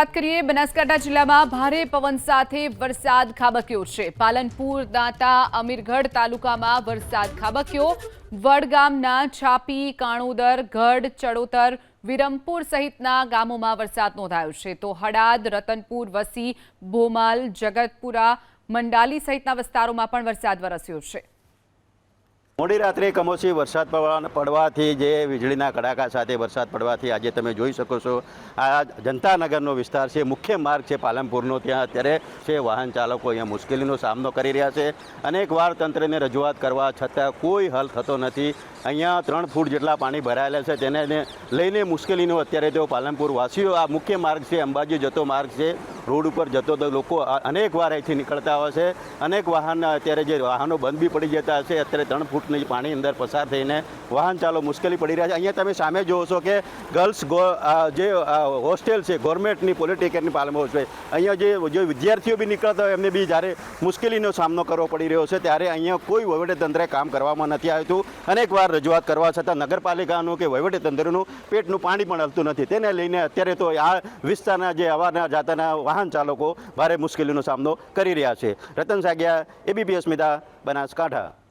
વાત કરીએ બનાસકાંઠા જિલ્લામાં ભારે પવન સાથે વરસાદ ખાબક્યો છે। પાલનપુર, દાંતા, અમીરગઢ તાલુકામાં વરસાદ ખાબક્યો। વડગામના છાપી, કાણોદર, ગઢ, ચડોતર, વિરમપુર સહિતના ગામોમાં વરસાદ નોંધાયો છે તો હડાદ, રતનપુર, વસી, ભોમાલ, જગતપુરા, મંડાલી સહિતના વિસ્તારોમાં પણ વરસાદ વરસ્યો છે। મોડી રાત્રે કમોસમી વરસાદ પડવાથી જે વીજળીના કડાકા સાથે વરસાદ પડવાથી આજે તમે જોઈ શકો છો આ જનતાનગરનો વિસ્તાર છે, મુખ્ય માર્ગ છે પાલનપુરનો, ત્યાં અત્યારે છે વાહન ચાલકો અહીંયા મુશ્કેલીનો સામનો કરી રહ્યા છે। અનેકવાર તંત્રને રજૂઆત કરવા છતાં કોઈ હલ થતો નથી। અહીંયા 3 ફૂટ જેટલા પાણી ભરાયેલા છે, તેને લઈને મુશ્કેલીનો અત્યારે તેઓ પાલનપુર વાસીઓ, આ મુખ્ય માર્ગ છે, અંબાજી જતો માર્ગ છે, રોડ ઉપર જતો તો લોકો અનેકવાર અહીંથી નીકળતા હોય છે। અનેક વાહન અત્યારે જે વાહનો બંધ બી પડી જતા હશે, અત્યારે 3 ફૂટની પાણી અંદર પસાર થઈને વાહન ચાલો મુશ્કેલી પડી રહ્યા છે। અહીંયા તમે સામે જોવો છો કે ગર્લ્સ જે હોસ્ટેલ છે ગવર્મેન્ટની પોલિટેકનિકની પાલનપુર છે, અહીંયા જે વિદ્યાર્થીઓ બી નીકળતા હોય એમને બી જ્યારે મુશ્કેલીનો સામનો કરવો પડી રહ્યો છે ત્યારે અહીંયા કોઈ વહીવટીતંત્રે કામ કરવામાં નથી આવ્યું। અનેકવાર રજૂઆત કરવા છતાં નગરપાલિકાનું કે વહીવટીતંત્રનું પેટનું પાણી પણ હલતું નથી, તેને લઈને અત્યારે તો આ વિસ્તારના જે આવવાના જાતાના વાહન ચાલકો ભારે મુશ્કેલીનો સામનો કરી રહ્યા છે। રતન સાગિયા, ABP અસ્મિતા, બનાસકાંઠા।